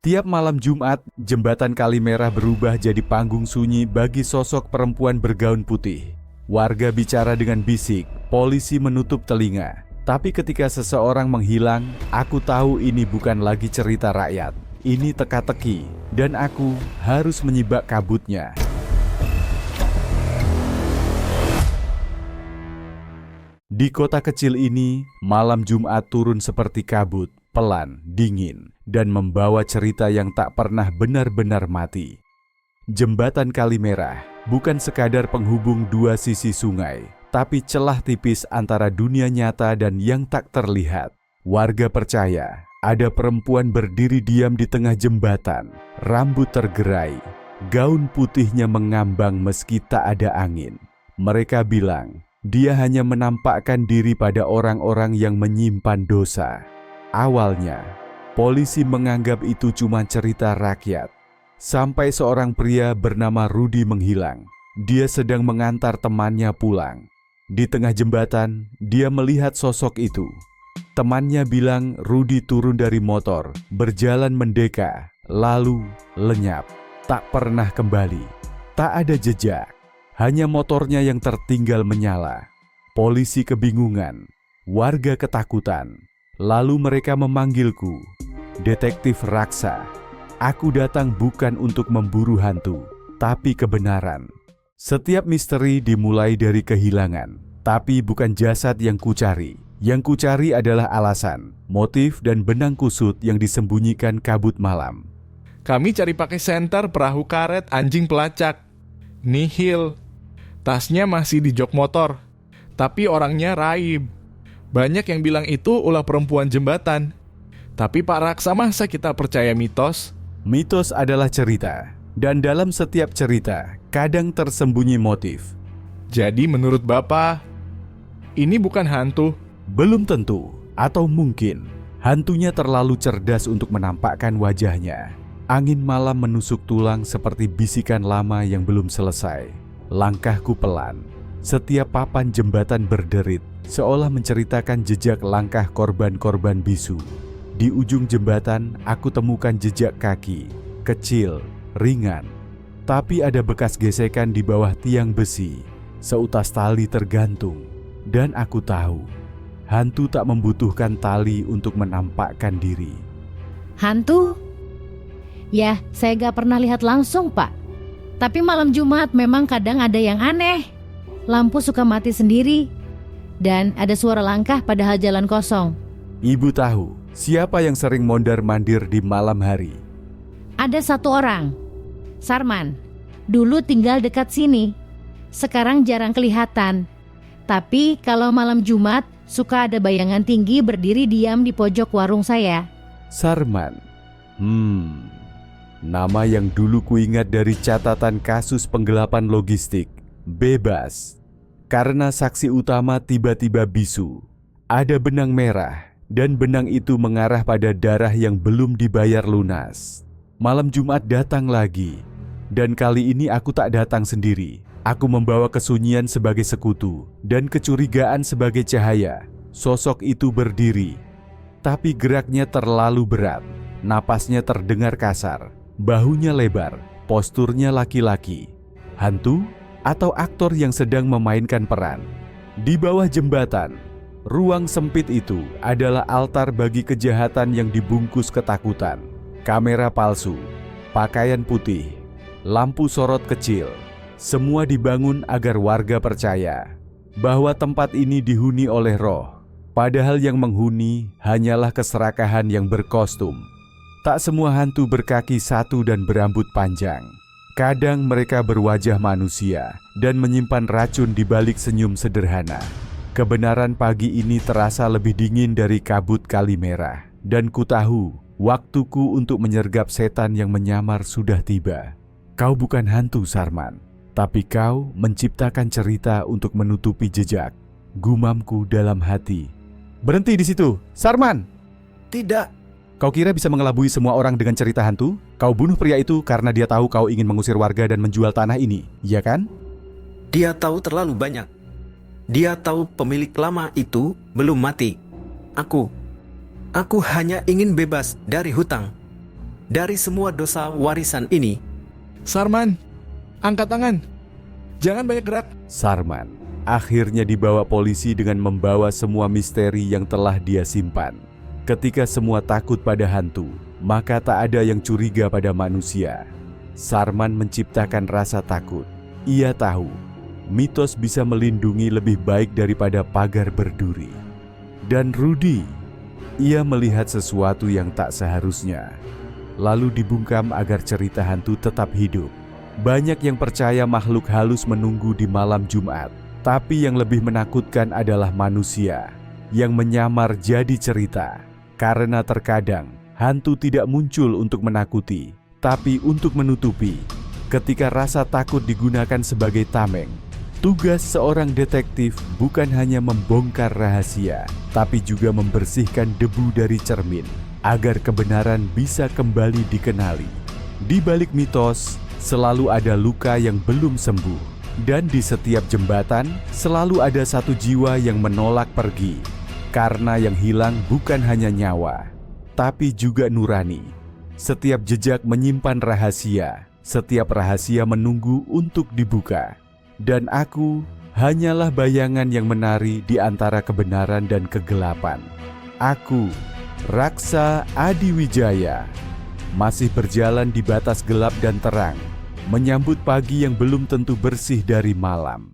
Tiap malam Jumat, jembatan Kalimerah berubah jadi panggung sunyi bagi sosok perempuan bergaun putih. Warga bicara dengan bisik, polisi menutup telinga. Tapi ketika seseorang menghilang, aku tahu ini bukan lagi cerita rakyat. Ini teka-teki, dan aku harus menyibak kabutnya. Di kota kecil ini, malam Jumat turun seperti kabut, pelan, dingin, dan membawa cerita yang tak pernah benar-benar mati. Jembatan Kalimerah bukan sekadar penghubung dua sisi sungai, tapi celah tipis antara dunia nyata dan yang tak terlihat. Warga percaya ada perempuan berdiri diam di tengah jembatan, rambut tergerai, gaun putihnya mengambang meski tak ada angin. Mereka bilang, dia hanya menampakkan diri pada orang-orang yang menyimpan dosa. Awalnya, polisi menganggap itu cuma cerita rakyat. Sampai seorang pria bernama Rudy menghilang. Dia sedang mengantar temannya pulang. Di tengah jembatan, dia melihat sosok itu. Temannya bilang Rudy turun dari motor, berjalan mendeka, lalu lenyap. Tak pernah kembali. Tak ada jejak. Hanya motornya yang tertinggal menyala. Polisi kebingungan, warga ketakutan. Lalu mereka memanggilku, Detektif Raksa. Aku datang bukan untuk memburu hantu, tapi kebenaran. Setiap misteri dimulai dari kehilangan, tapi bukan jasad yang kucari. Yang kucari adalah alasan, motif, dan benang kusut yang disembunyikan kabut malam. Kami cari pakai senter, perahu karet, anjing pelacak. Nihil. Tasnya masih di jok motor, tapi orangnya raib. Banyak yang bilang itu ulah perempuan jembatan. Tapi Pak Raksa, masa kita percaya mitos? Mitos adalah cerita, dan dalam setiap cerita kadang tersembunyi motif. Jadi menurut Bapak, ini bukan hantu? Belum tentu, atau mungkin hantunya terlalu cerdas untuk menampakkan wajahnya. Angin malam menusuk tulang seperti bisikan lama yang belum selesai. Langkahku pelan. Setiap papan jembatan berderit, seolah menceritakan jejak langkah korban-korban bisu. Di ujung jembatan, aku temukan jejak kaki, kecil, ringan. Tapi ada bekas gesekan di bawah tiang besi, seutas tali tergantung. Dan aku tahu, hantu tak membutuhkan tali untuk menampakkan diri. Hantu? Ya, saya gak pernah lihat langsung, Pak. Tapi malam Jumat memang kadang ada yang aneh. Lampu suka mati sendiri. Dan ada suara langkah padahal jalan kosong. Ibu tahu siapa yang sering mondar-mandir di malam hari? Ada satu orang, Sarman. Dulu tinggal dekat sini. Sekarang jarang kelihatan. Tapi kalau malam Jumat, suka ada bayangan tinggi berdiri diam di pojok warung saya. Sarman. Nama yang dulu kuingat dari catatan kasus penggelapan logistik. Bebas. Karena saksi utama tiba-tiba bisu. Ada benang merah. Dan benang itu mengarah pada darah yang belum dibayar lunas. Malam Jumat datang lagi. Dan kali ini aku tak datang sendiri. Aku membawa kesunyian sebagai sekutu dan kecurigaan sebagai cahaya. Sosok itu berdiri. Tapi geraknya terlalu berat. Napasnya terdengar kasar. Bahunya lebar. Posturnya laki-laki. Hantu atau aktor yang sedang memainkan peran. Di bawah jembatan, ruang sempit itu adalah altar bagi kejahatan yang dibungkus ketakutan. Kamera palsu, pakaian putih, lampu sorot kecil. Semua dibangun agar warga percaya bahwa tempat ini dihuni oleh roh. Padahal yang menghuni hanyalah keserakahan yang berkostum. Tak semua hantu berkaki satu dan berambut panjang. Kadang mereka berwajah manusia dan menyimpan racun di balik senyum sederhana. Kebenaran pagi ini terasa lebih dingin dari kabut Kalimerah. Dan ku tahu, waktuku untuk menyergap setan yang menyamar sudah tiba. Kau bukan hantu, Sarman. Tapi kau menciptakan cerita untuk menutupi jejak. Gumamku dalam hati. Berhenti di situ, Sarman! Tidak. Kau kira bisa mengelabui semua orang dengan cerita hantu? Kau bunuh pria itu karena dia tahu kau ingin mengusir warga dan menjual tanah ini, iya kan? Dia tahu terlalu banyak. Dia tahu pemilik lama itu belum mati. Aku hanya ingin bebas dari hutang. dari semua dosa warisan ini. Sarman, angkat tangan. Jangan banyak gerak. Sarman akhirnya dibawa polisi dengan membawa semua misteri yang telah dia simpan. Ketika semua takut pada hantu, maka tak ada yang curiga pada manusia. Sarman menciptakan rasa takut. Ia tahu mitos bisa melindungi lebih baik daripada pagar berduri. Dan Rudy, ia melihat sesuatu yang tak seharusnya, lalu dibungkam agar cerita hantu tetap hidup. Banyak yang percaya makhluk halus menunggu di malam Jumat, tapi yang lebih menakutkan adalah manusia yang menyamar jadi cerita. Karena terkadang hantu tidak muncul untuk menakuti, tapi untuk menutupi. Ketika rasa takut digunakan sebagai tameng, tugas seorang detektif bukan hanya membongkar rahasia, tapi juga membersihkan debu dari cermin agar kebenaran bisa kembali dikenali. Di balik mitos, selalu ada luka yang belum sembuh, dan di setiap jembatan selalu ada satu jiwa yang menolak pergi. Karena yang hilang bukan hanya nyawa, tapi juga nurani. Setiap jejak menyimpan rahasia, setiap rahasia menunggu untuk dibuka. Dan aku hanyalah bayangan yang menari di antara kebenaran dan kegelapan. Aku, Raksa Adiwijaya, masih berjalan di batas gelap dan terang, menyambut pagi yang belum tentu bersih dari malam.